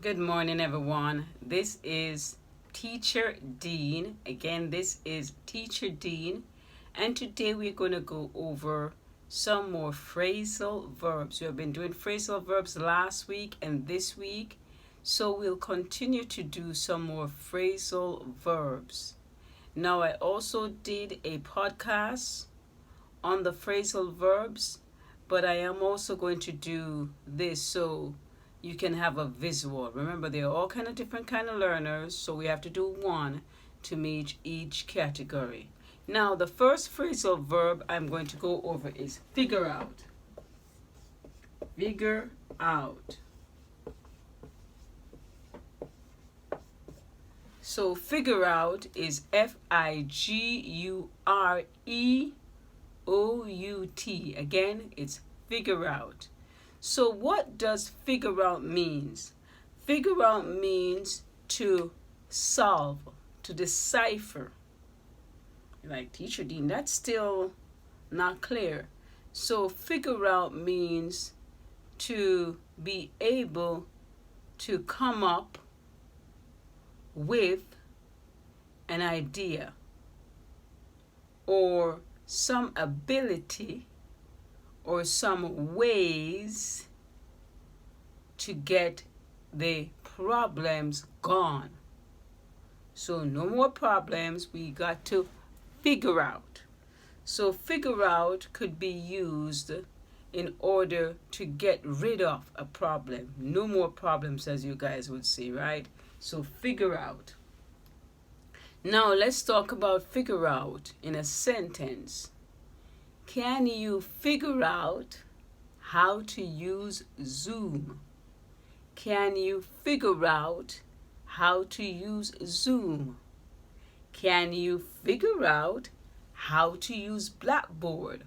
Good morning, everyone. This is Teacher Dean. Again, this is Teacher Dean. And today we're going to go over some more phrasal verbs. We have been doing phrasal verbs last week and this week. So we'll continue to do some more phrasal verbs. Now, I also did a podcast on the phrasal verbs, but I am also going to do this so you can have a visual. Remember, there are all kind of different kind of learners, so we have to do one to meet each category. Now, the first phrasal verb I'm going to go over is figure out. Figure out. So figure out is FIGUREOUT. Again, it's figure out. So what does figure out means? Figure out means to solve, to decipher. Like, Teacher Dean, that's still not clear. So figure out means to be able to come up with an idea or some ability or some ways to get the problems gone. So no more problems, we got to figure out. So figure out could be used in order to get rid of a problem. No more problems, as you guys would say, right? So figure out. Now let's talk about figure out in a sentence. Can you figure out how to use Zoom? Can you figure out how to use Zoom? Can you figure out how to use Blackboard?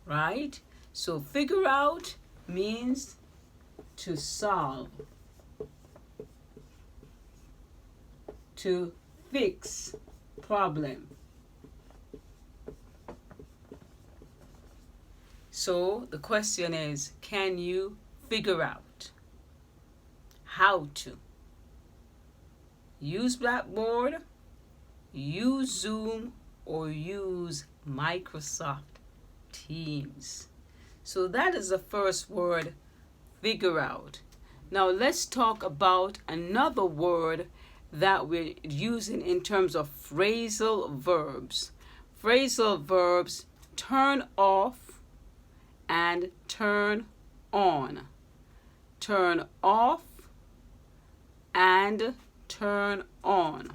Right? So figure out means to solve, to fix problem. So the question is, can you figure out how to use Blackboard, use Zoom, or use Microsoft Teams? So that is the first word, figure out. Now let's talk about another word that we're using in terms of phrasal verbs. Phrasal verbs: turn off and turn on. Turn off and turn on.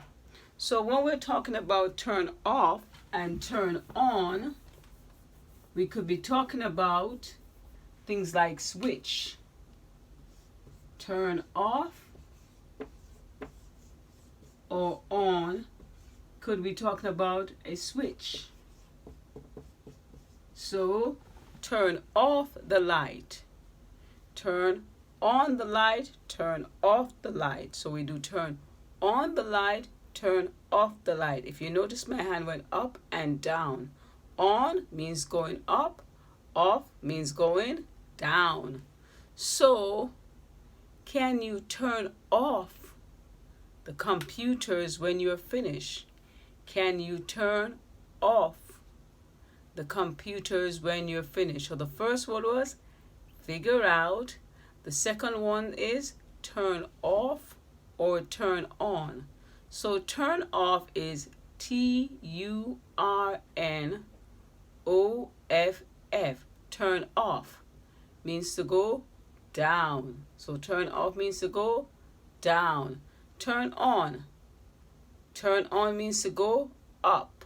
So when we're talking about turn off and turn on, we could be talking about things like switch. Turn off or on could be talking about a switch. So turn off the light, turn on the light, turn off the light. So we do turn on the light, turn off the light. If you notice, my hand went up and down. On means going up, off means going down. So can you turn off the computers when you're finished? Can you turn off the computers when you're finished? So the first word was figure out. The second one is turn off or turn on. So turn off is TURNOFF. Turn off means to go down. So turn off means to go down. Turn on. Turn on means to go up.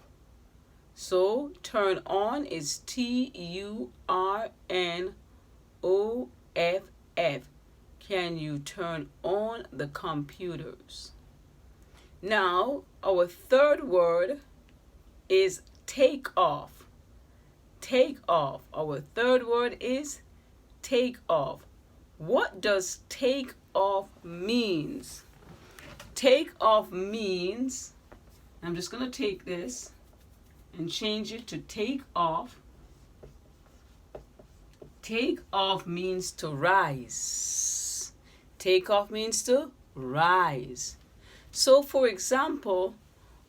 So turn on is TURNOFF. Can you turn on the computers? Now, our third word is take off. Take off. Our third word is take off. What does take off means? Take off means, I'm just going to take this and change it to take off. Take off means to rise. Take off means to rise. So, for example,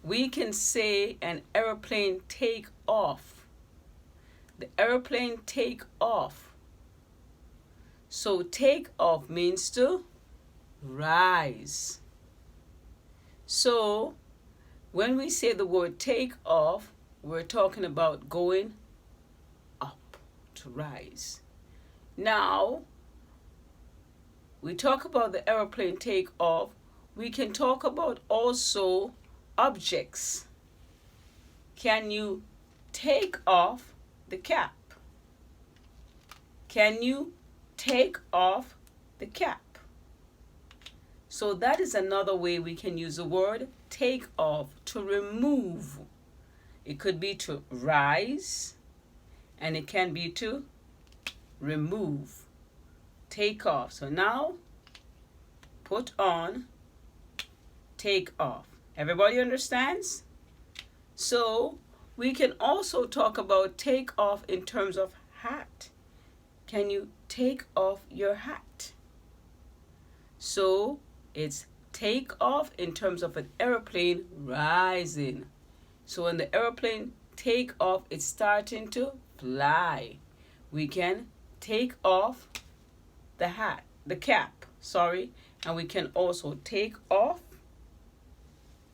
we can say an airplane take off. The airplane take off. So, take off means to rise. So, when we say the word take off, we're talking about going up, to rise. Now, we talk about the airplane take off. We can talk about also objects. Can you take off the cap? Can you take off the cap? So that is another way we can use the word take off, to remove. It could be to rise, and it can be to remove. Take off. So now, put on, take off. Everybody understands? So we can also talk about take off in terms of hat. Can you take off your hat? So it's take off in terms of an airplane rising. So when the airplane take off, it's starting to fly. We can take off the hat, the cap, and we can also take off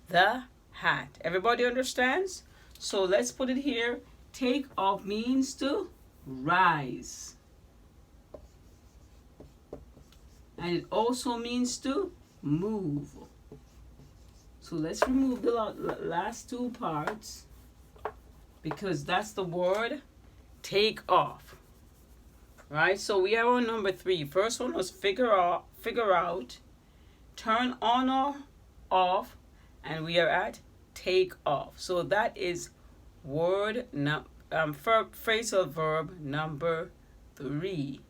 the hat. Everybody understands? So let's put it here. Take off means to rise. And it also means to move. So let's remove the last two parts, because that's the word take off. Right? So we are on number 3. First one was figure out, turn on or off, and we are at take off. So that is phrasal verb number 3.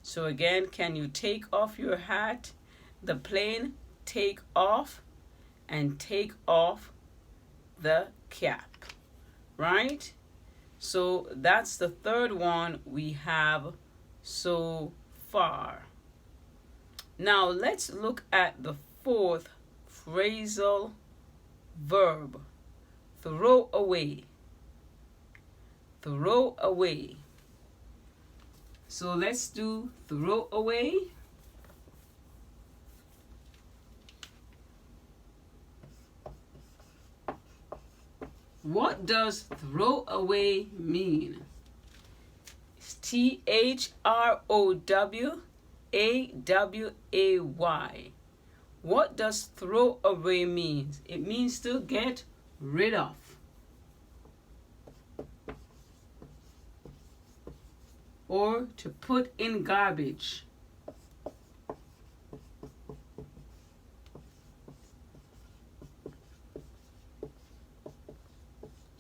So again, can you take off your hat? The plane take off, and take off the cap. Right? So that's the third one we have so far. Now let's look at the fourth phrasal verb. Throw away. Throw away. So let's do throw away. What does throw away mean? It's THROWAWAY. What does throw away mean? It means to get rid of. Or to put in garbage.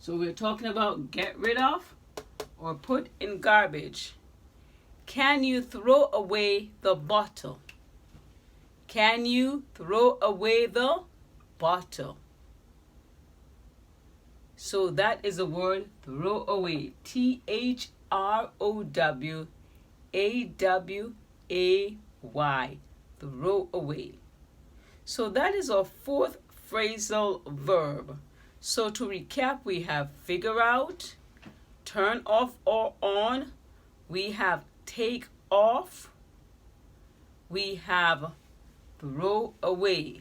So we're talking about get rid of or put in garbage. Can you throw away the bottle? Can you throw away the bottle? So that is the word throw away. THROWAWAY. Throw away. So that is our fourth phrasal verb. So to recap, we have figure out, turn off or on, we have take off, we have throw away.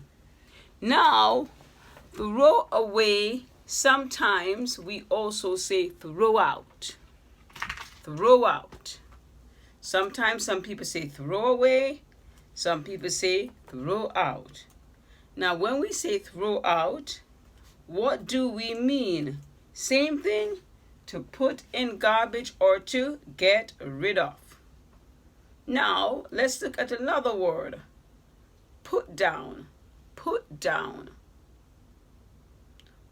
Now, throw away, sometimes we also say throw out. Throw out. Sometimes some people say throw away, some people say throw out. Now, when we say throw out, what do we mean? Same thing, to put in garbage or to get rid of. Now, let's look at another word. Put down. Put down.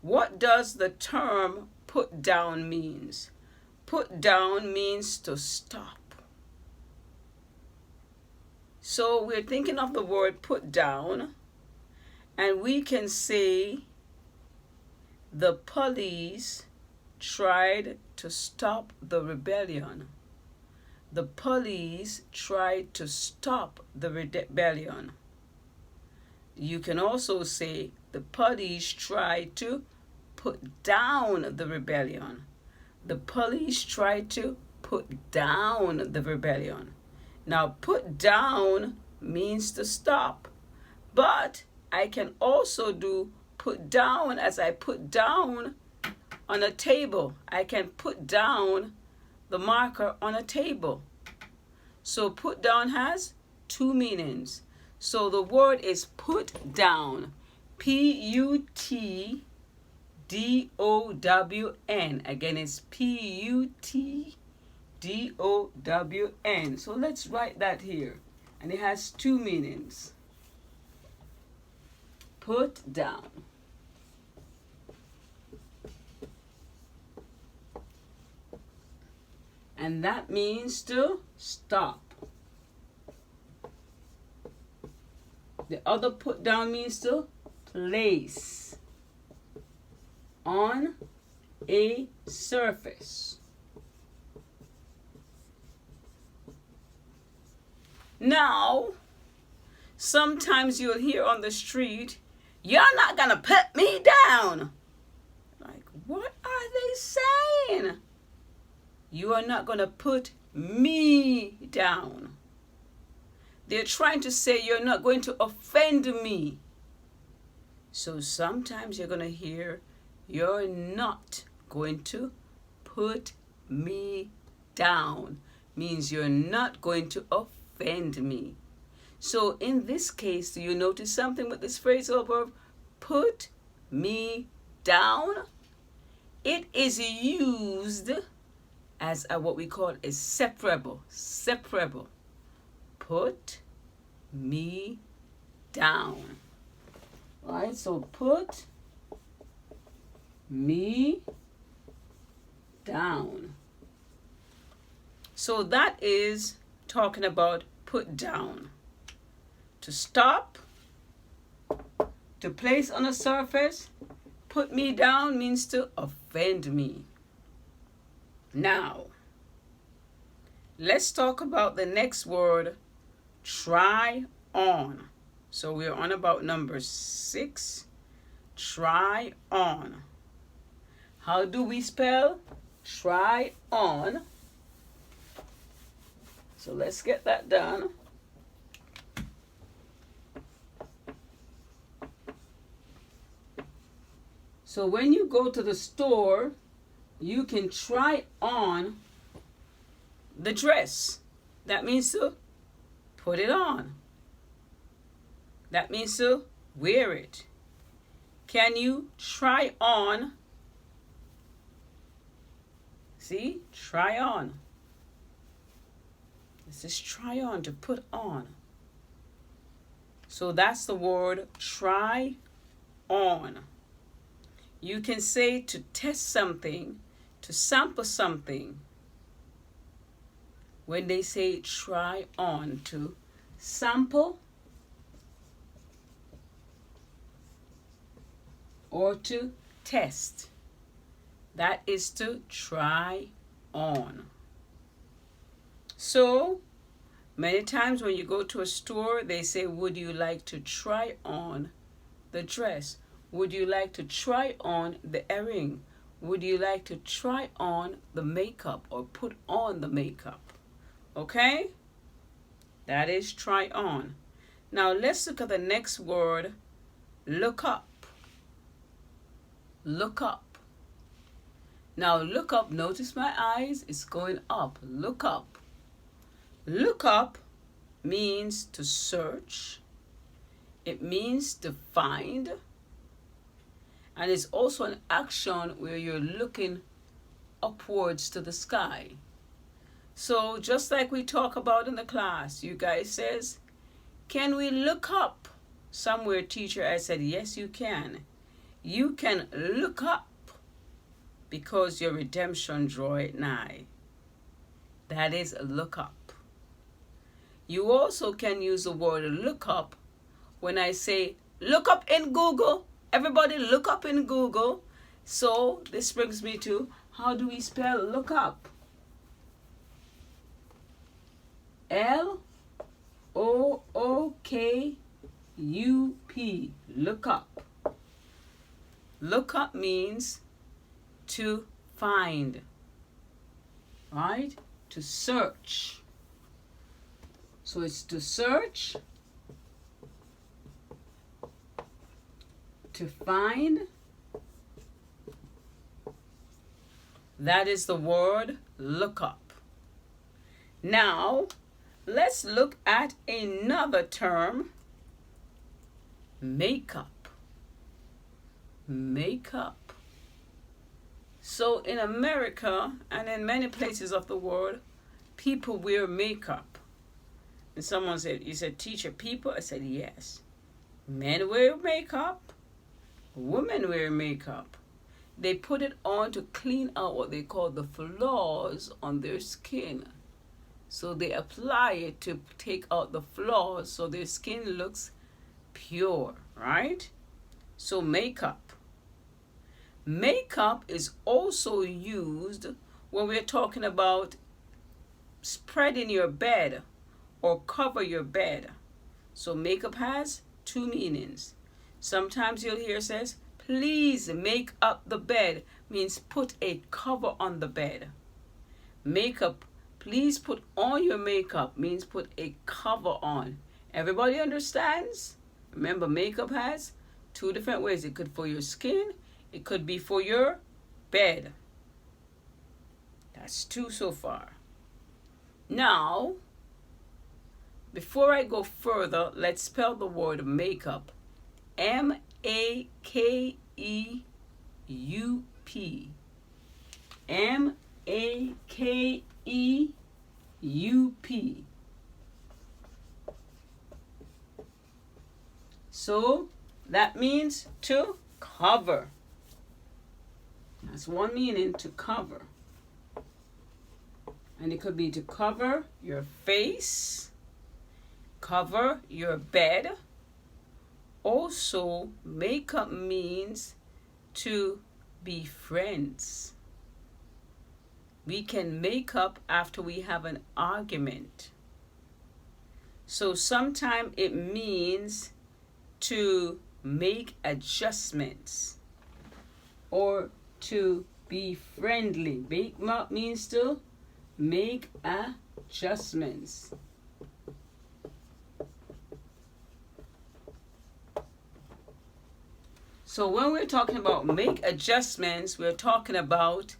What does the term put down means? Put down means to stop. So we're thinking of the word put down, and we can say the police tried to stop the rebellion. The police tried to stop the rebellion. You can also say the police tried to put down the rebellion. The police tried to put down the rebellion. Now, put down means to stop, but I can also do put down as I put down on a table. I can put down the marker on a table. So put down has two meanings. So the word is put down. Putdown. Again, it's Putdown. So let's write that here. And it has two meanings. Put down. And that means to stop. The other put down means to place on a surface. Now, sometimes you'll hear on the street, "You're not going to put me down." Like, what are they saying? You are not going to put me down. They're trying to say you're not going to offend me. So sometimes you're going to hear, "You're not going to put me down." Means you're not going to offend me. So in this case, do you notice something with this phrasal verb, put me down? It is used as what we call a separable. Put me down. All right, so put me down. So that is talking about put down. To stop, to place on a surface. Put me down means to offend me. Now, let's talk about the next word, try on. So we're on about number 6. Try on. How do we spell try on? So let's get that done. So when you go to the store, you can try on the dress. That means to put it on. That means to wear it. Can you try on? See? Try on. This is try on, to put on. So that's the word try on. You can say to test something, to sample something. When they say try on, to sample or to test. That is to try on. So, many times when you go to a store, they say, would you like to try on the dress? Would you like to try on the earring? Would you like to try on the makeup or put on the makeup? Okay? That is try on. Now let's look at the next word, look up. Look up. Now look up, notice my eyes, it's going up. Look up. Look up means to search. It means to find. And it's also an action where you're looking upwards to the sky. So just like we talk about in the class, you guys says, can we look up? Somewhere, teacher, I said, yes, you can. You can look up because your redemption draweth nigh. That is look up. You also can use the word look up when I say, look up in Google. Everybody look up in Google. So this brings me to, how do we spell look up? L-O-O-K-U-P. Look up. Look up means to find, right? To search. So it's to search, to find. That is the word look up. Now, let's look at another term, makeup. Makeup. So in America and in many places of the world, people wear makeup. And someone said, you said, teacher, people? I said, yes. Men wear makeup. Women wear makeup. They put it on to clean out what they call the flaws on their skin. So they apply it to take out the flaws so their skin looks pure, right? So makeup. Makeup is also used when we're talking about spreading your bed or cover your bed. So makeup has two meanings. Sometimes you'll hear it says, please make up the bed, means put a cover on the bed. Makeup, please put on your makeup, means put a cover on. Everybody understands? Remember, makeup has two different ways. It could be for your skin, it could be for your bed. That's two so far. Now, before I go further, let's spell the word makeup. M-A-K-E-U-P. M-A-K-E-U-P. So that means to cover. That's one meaning, to cover. And it could be to cover your face, cover your bed. Also, makeup means to be friends. We can make up after we have an argument. So sometimes it means to make adjustments or to be friendly. Make up means to make adjustments. So when we're talking about make adjustments, we're talking about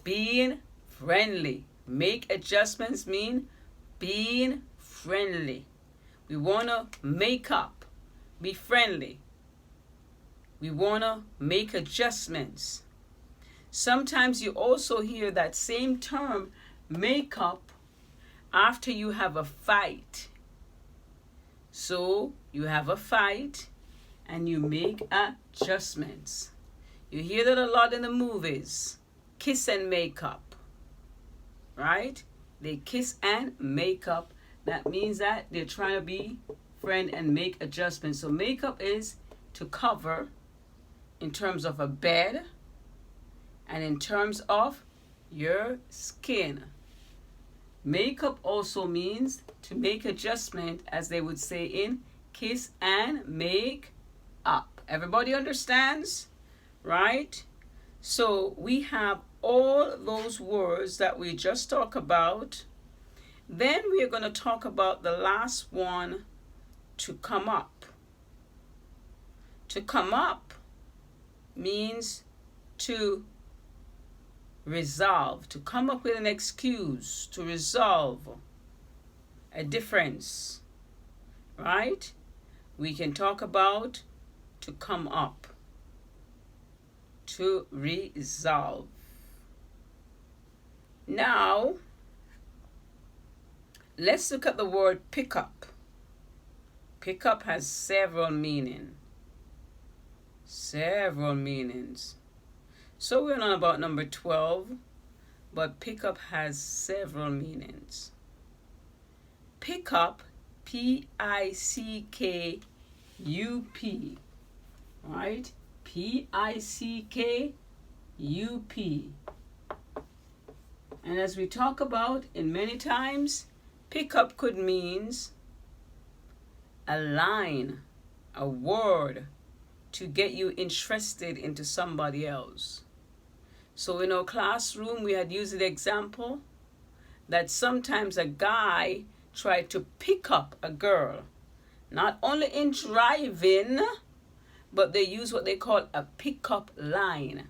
being friendly. Make adjustments mean being friendly. We want to make up, be friendly. We want to make adjustments. Sometimes you also hear that same term, make up, after you have a fight. So you have a fight and you make adjustments. You hear that a lot in the movies. Kiss and make up. Right? They kiss and make up. That means that they're trying to be friend and make adjustments. So makeup is to cover in terms of a bed and in terms of your skin. Makeup also means to make adjustment, as they would say in kiss and make up. Everybody understands? Right? So we have all those words that we just talked about. Then we are going to talk about the last one, to come up. To come up means to resolve, to come up with an excuse, to resolve a difference, right? We can talk about to come up, to resolve. Now, let's look at the word pick up. Pick up has several meanings. Several meanings. So we're on about number 12, but pick up has several meanings. Pick up, P-I-C-K-U-P, right? P-I-C-K-U-P. And as we talk about in many times, Pick up could means a line, a word to get you interested into somebody else. So in our classroom, we had used the example that sometimes a guy tried to pick up a girl, not only in driving, but they use what they call a pickup line,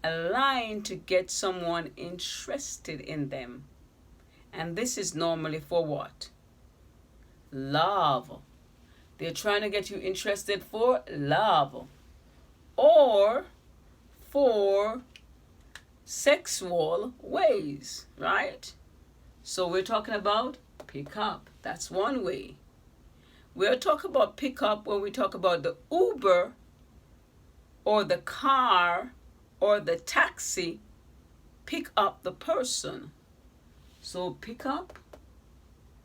a line to get someone interested in them. And this is normally for what? Love. They're trying to get you interested for love or for sexual ways, right? So we're talking about pick up. That's one way. We'll talk about pick up when we talk about the Uber or the car or the taxi pick up the person. So pick up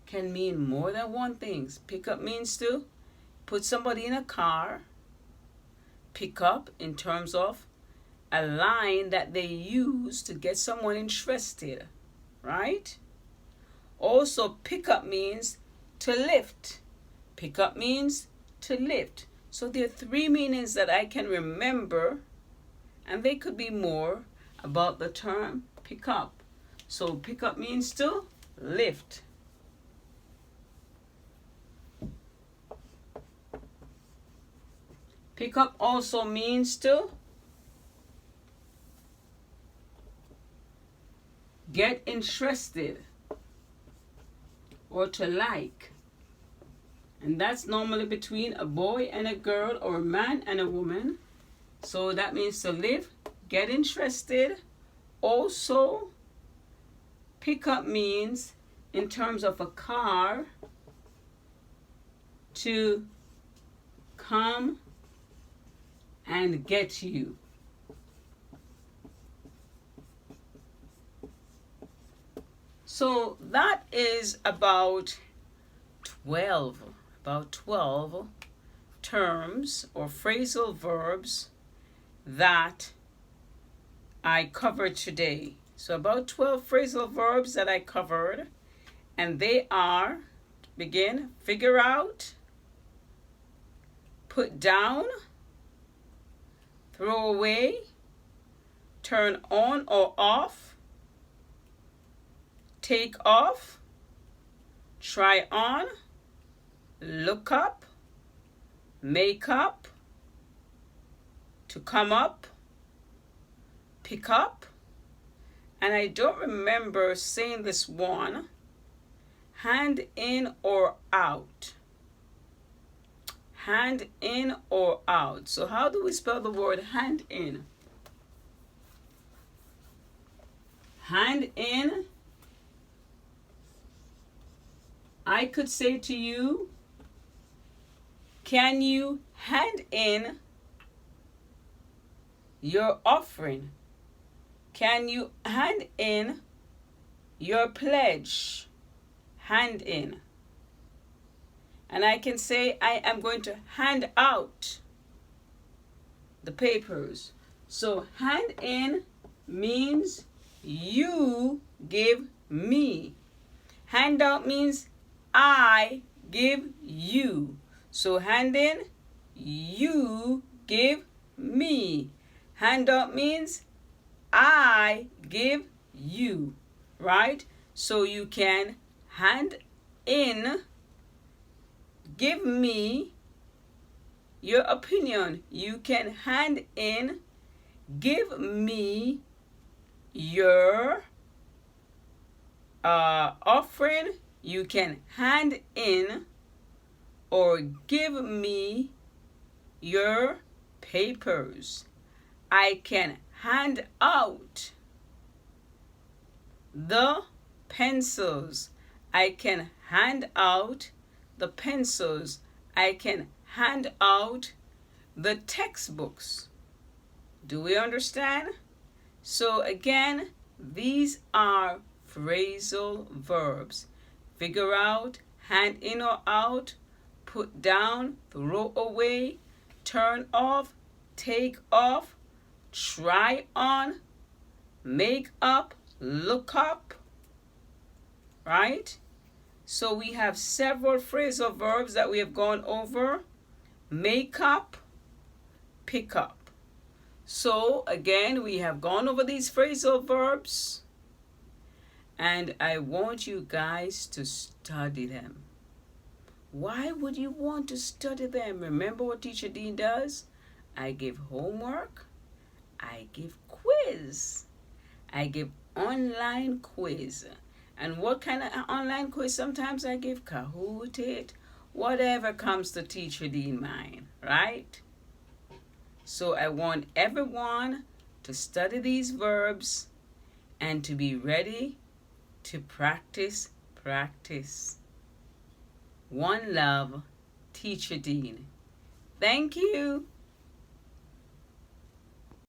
can mean more than one thing. Pick up means to put somebody in a car. Pick up in terms of a line that they use to get someone interested, right? Also, pick up means to lift. Pick up means to lift. So there are three meanings that I can remember, and they could be more about the term pick up. So pick up means to lift. Pick up also means to get interested or to like. And that's normally between a boy and a girl or a man and a woman. So that means to live, get interested. Also, pick up means in terms of a car to come and get you. So that is about 12 terms or phrasal verbs that I covered today. So about 12 phrasal verbs that I covered, and they are, begin, figure out, put down, throw away, turn on or off, take off, try on, look up, make up, to come up, pick up, and I don't remember saying this one, hand in or out. Hand in or out. So how do we spell the word hand in? Hand in, I could say to you, can you hand in your offering? Can you hand in your pledge? Hand in. And I can say I am going to hand out the papers. So hand in means you give me. Hand out means I give you. So hand in, you give me. Hand out means I give you, right? So you can hand in, give me your opinion. You can hand in, give me your offering. You can hand in or give me your papers. I can hand out the pencils. I can hand out the pencils. I can hand out the textbooks. Do we understand? So again, these are phrasal verbs. Figure out, hand in or out, put down, throw away, turn off, take off, try on, make up, look up, right? So we have several phrasal verbs that we have gone over. Make up, pick up. So again, we have gone over these phrasal verbs, and I want you guys to study them. Why would you want to study them? Remember what Teacher Dean does? I give homework, I give quiz, I give online quiz. And what kind of online quiz? Sometimes I give Kahoot it, whatever comes to Teacher Dean mind, right? So I want everyone to study these verbs and to be ready to practice. One love, Teacher Dean. Thank you.